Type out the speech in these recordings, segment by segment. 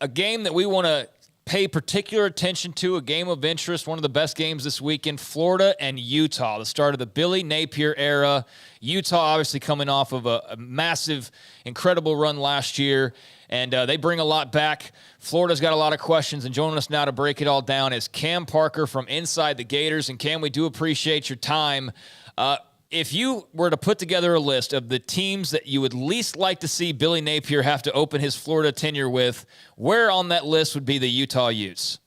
a game that we want to pay particular attention to, a game of interest, one of the best games this weekend, Florida and Utah, the start of the Billy Napier era. Utah obviously coming off of a massive, incredible run last year, and they bring a lot back. Florida's got a lot of questions, and joining us now to break it all down is Cam Parker from Inside the Gators. And Cam, we do appreciate your time. If you were to put together a list of the teams that you would least like to see Billy Napier have to open his Florida tenure with, where on that list would be the Utah Utes?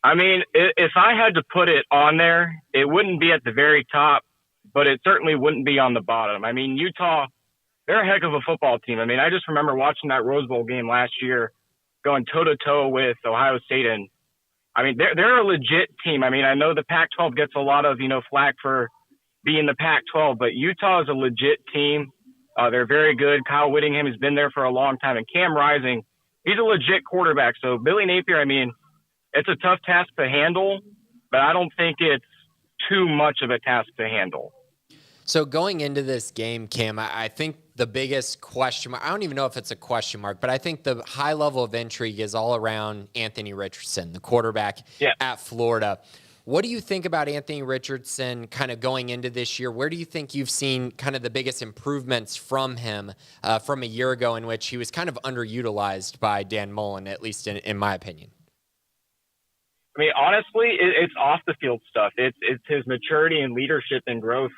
I mean, if I had to put it on there, it wouldn't be at the very top, but it certainly wouldn't be on the bottom. I mean, Utah, they're a heck of a football team. I mean, I just remember watching that Rose Bowl game last year, going toe-to-toe with Ohio State, and I mean, they're a legit team. I mean, I know the Pac-12 gets a lot of, flack for being the Pac-12, but Utah is a legit team. They're very good. Kyle Whittingham has been there for a long time, and Cam Rising, he's a legit quarterback. So Billy Napier, I mean, it's a tough task to handle, but I don't think it's too much of a task to handle. So going into this game, Cam, I think the biggest question mark, I don't even know if it's a question mark, but I think the high level of intrigue is all around Anthony Richardson, the quarterback at Florida. What do you think about Anthony Richardson kind of going into this year? Where do you think you've seen kind of the biggest improvements from him from a year ago, in which he was kind of underutilized by Dan Mullen, at least in my opinion? I mean, honestly, it's off the field stuff. It's his maturity and leadership and growth.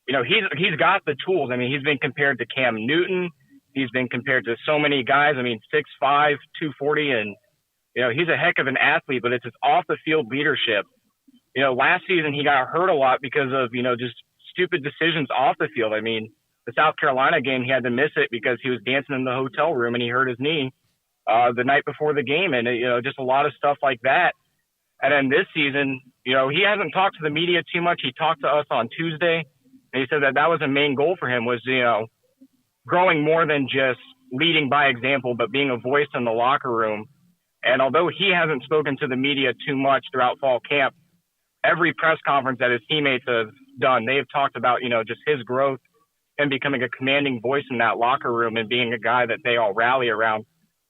He's got the tools. I mean, he's been compared to Cam Newton. He's been compared to so many guys. I mean, 6'5", 240, and he's a heck of an athlete. But it's his off the field leadership. Last season he got hurt a lot because of, just stupid decisions off the field. I mean, the South Carolina game, he had to miss it because he was dancing in the hotel room and he hurt his knee the night before the game. And, just a lot of stuff like that. And then this season, he hasn't talked to the media too much. He talked to us on Tuesday, and he said that was a main goal for him was, growing more than just leading by example, but being a voice in the locker room. And although he hasn't spoken to the media too much throughout fall camp, every press conference that his teammates have done, they've talked about, just his growth and becoming a commanding voice in that locker room and being a guy that they all rally around.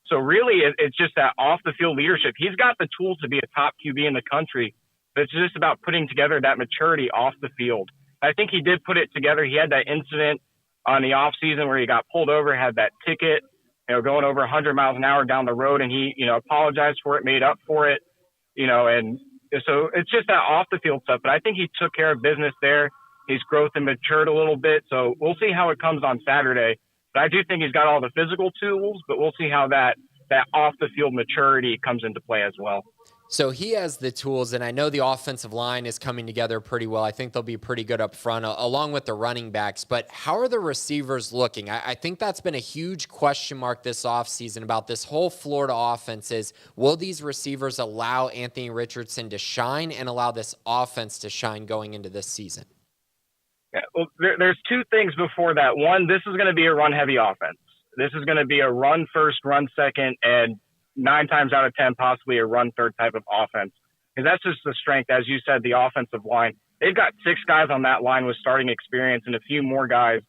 So really, it's just that off-the-field leadership. He's got the tools to be a top QB in the country, but it's just about putting together that maturity off the field. I think he did put it together. He had that incident on the offseason where he got pulled over, had that ticket, going over 100 miles an hour down the road, and he, apologized for it, made up for it, and so it's just that off the field stuff. But I think he took care of business there. He's growth and matured a little bit. So we'll see how it comes on Saturday. But I do think he's got all the physical tools, but we'll see how that off the field maturity comes into play as well. So he has the tools, and I know the offensive line is coming together pretty well. I think they'll be pretty good up front, along with the running backs. But how are the receivers looking? I think that's been a huge question mark this offseason about this whole Florida offense is, will these receivers allow Anthony Richardson to shine and allow this offense to shine going into this season? Yeah, well, there's two things before that. One, this is going to be a run-heavy offense. This is going to be a run first, run second, and 9 times out of 10, possibly a run third type of offense. Because that's just the strength, as you said, the offensive line. They've got 6 guys on that line with starting experience and a few more guys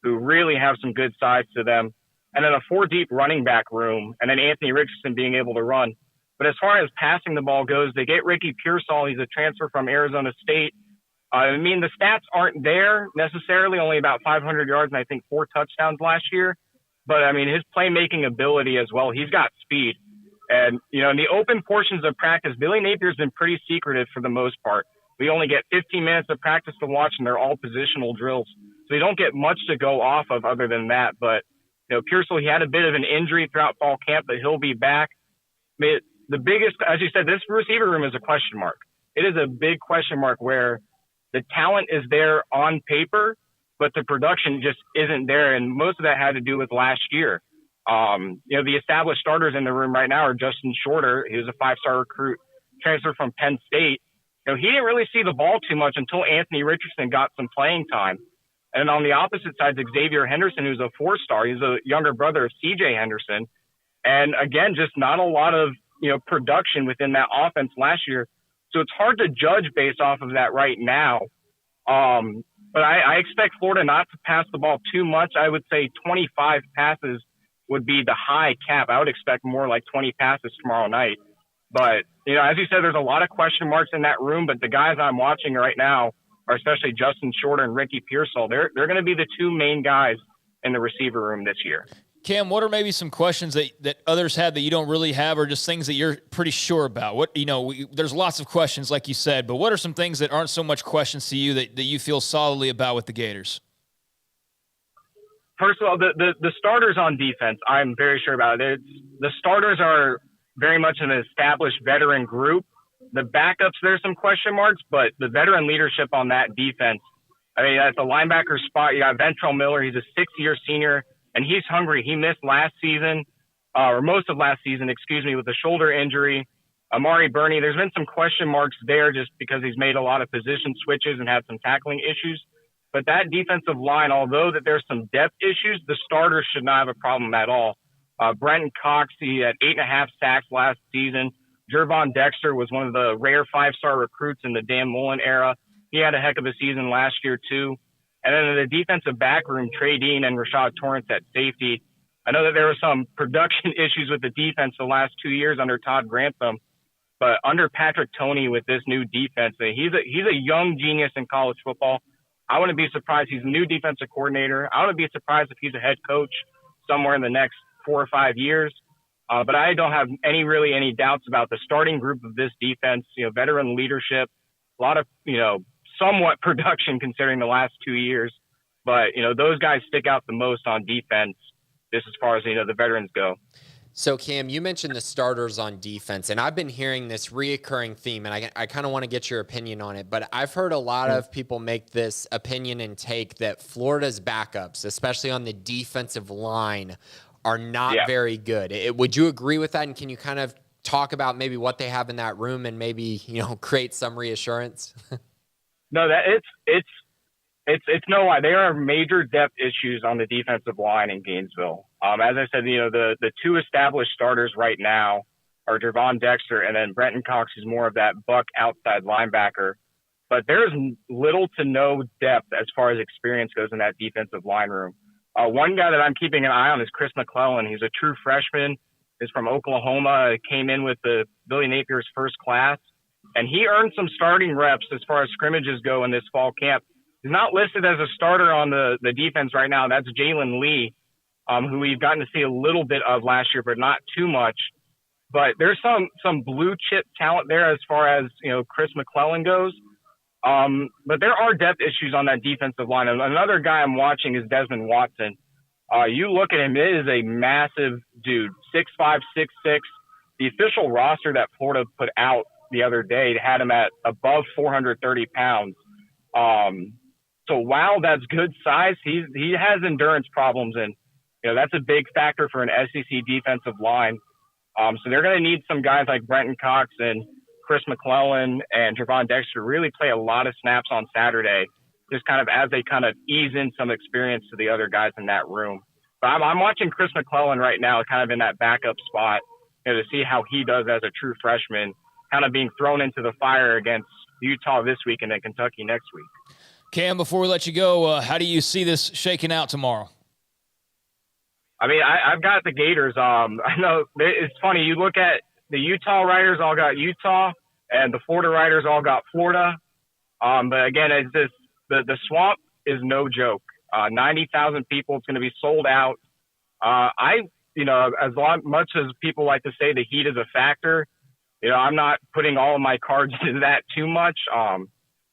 who really have some good size to them. And then a 4-deep running back room, and then Anthony Richardson being able to run. But as far as passing the ball goes, they get Ricky Pearsall. He's a transfer from Arizona State. I mean, the stats aren't there necessarily, only about 500 yards and I think 4 touchdowns last year. But, I mean, his playmaking ability as well, he's got speed. And, in the open portions of practice, Billy Napier's been pretty secretive for the most part. We only get 15 minutes of practice to watch, and they're all positional drills. So you don't get much to go off of other than that. But, Pearsall, he had a bit of an injury throughout fall camp, but he'll be back. I mean, the biggest, as you said, this receiver room is a question mark. It is a big question mark where the talent is there on paper, but the production just isn't there. And most of that had to do with last year. The established starters in the room right now are Justin Shorter. He was a 5-star recruit, transfer from Penn State. He didn't really see the ball too much until Anthony Richardson got some playing time. And on the opposite side, Xavier Henderson, who's a 4-star. He's a younger brother of C.J. Henderson. And again, just not a lot of, production within that offense last year. So it's hard to judge based off of that right now. But I expect Florida not to pass the ball too much. I would say 25 passes would be the high cap. I would expect more like 20 passes tomorrow night. But, as you said, there's a lot of question marks in that room, but the guys I'm watching right now are especially Justin Shorter and Ricky Pearsall. They're going to be the two main guys in the receiver room this year. Cam, what are maybe some questions that others have that you don't really have, or just things that you're pretty sure about? There's lots of questions, like you said, but what are some things that aren't so much questions to you that you feel solidly about with the Gators? First of all, the starters on defense, I'm very sure about it. The starters are very much an established veteran group. The backups, there's some question marks, but the veteran leadership on that defense, at the linebacker spot, you got Ventrell Miller. He's a sixth-year senior, and he's hungry. He missed last season, or most of last season, with a shoulder injury. Amari Burney, there's been some question marks there just because he's made a lot of position switches and had some tackling issues. But that defensive line, although that there's some depth issues, the starters should not have a problem at all. Brenton Cox, he had 8.5 sacks last season. Jervon Dexter was one of the rare 5-star recruits in the Dan Mullen era. He had a heck of a season last year, too. And then in the defensive back room, Trey Dean and Rashad Torrance at safety. I know that there were some production issues with the defense the last 2 years under Todd Grantham, but under Patrick Toney with this new defense, he's a young genius in college football. I wouldn't be surprised. He's a new defensive coordinator. I wouldn't be surprised if he's a head coach somewhere in the next 4 or 5 years. But I don't have any doubts about the starting group of this defense, veteran leadership, a lot of, somewhat production considering the last 2 years. But, those guys stick out the most on defense just as far as, the veterans go. So, Cam, you mentioned the starters on defense, and I've been hearing this reoccurring theme, and I kind of want to get your opinion on it. But I've heard a lot of people make this opinion and take that Florida's backups, especially on the defensive line, are not very good. Would you agree with that? And can you kind of talk about maybe what they have in that room and maybe, create some reassurance? No, that it's no lie. There are major depth issues on the defensive line in Gainesville. As I said, the two established starters right now are Jervon Dexter and then Brenton Cox, who's more of that buck outside linebacker. But there's little to no depth as far as experience goes in that defensive line room. One guy that I'm keeping an eye on is Chris McClellan. He's a true freshman. He's from Oklahoma. Came in with the Billy Napier's first class. And he earned some starting reps as far as scrimmages go in this fall camp. He's not listed as a starter on the defense right now. That's Jalen Lee, who we've gotten to see a little bit of last year, but not too much. But there's some blue chip talent there as far as, Chris McClellan goes. But there are depth issues on that defensive line. And another guy I'm watching is Desmond Watson. You look at him, it is a massive dude, 6'5", 6'6". The official roster that Florida put out the other day had him at above 430 pounds. So while that's good size, he has endurance problems, and that's a big factor for an SEC defensive line. So they're going to need some guys like Brenton Cox and Chris McClellan and Jervon Dexter to really play a lot of snaps on Saturday, just kind of as they kind of ease in some experience to the other guys in that room. But I'm watching Chris McClellan right now, kind of in that backup spot, to see how he does as a true freshman, kind of being thrown into the fire against Utah this week and then Kentucky next week. Cam, before we let you go, how do you see this shaking out tomorrow? I've got the Gators. I know it's funny. You look at the Utah writers all got Utah, and the Florida writers all got Florida. But again, it's just the swamp is no joke. 90,000 people. It's going to be sold out. As much as people like to say the heat is a factor, I'm not putting all of my cards into that too much.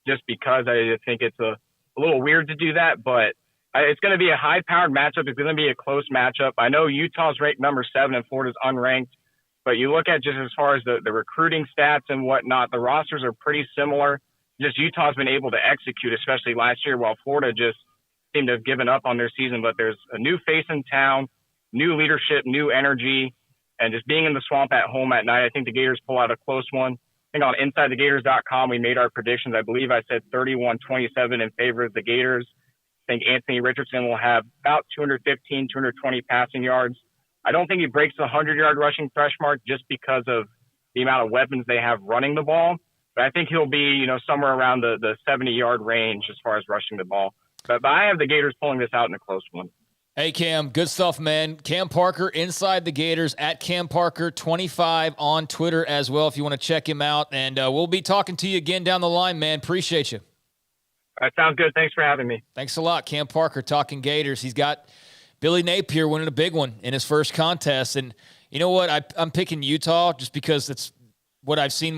Just because I think it's a little weird to do that, but it's going to be a high-powered matchup. It's going to be a close matchup. I know Utah's ranked number 7 and Florida's unranked, but you look at just as far as the recruiting stats and whatnot, the rosters are pretty similar. Just Utah's been able to execute, especially last year, while Florida just seemed to have given up on their season. But there's a new face in town, new leadership, new energy, and just being in the swamp at home at night, I think the Gators pull out a close one. I think on InsideTheGators.com, we made our predictions. I believe I said 31-27 in favor of the Gators. I think Anthony Richardson will have about 215, 220 passing yards. I don't think he breaks the 100-yard rushing thresh mark just because of the amount of weapons they have running the ball. But I think he'll be, somewhere around the 70-yard range as far as rushing the ball. But I have the Gators pulling this out in a close one. Hey, Cam, good stuff, man. Cam Parker, Inside the Gators, at Cam Parker 25 on Twitter as well if you want to check him out. And we'll be talking to you again down the line, man. Appreciate you. All right, sounds good. Thanks for having me. Thanks a lot. Cam Parker talking Gators. He's got Billy Napier winning a big one in his first contest. And you know what? I'm picking Utah just because it's what I've seen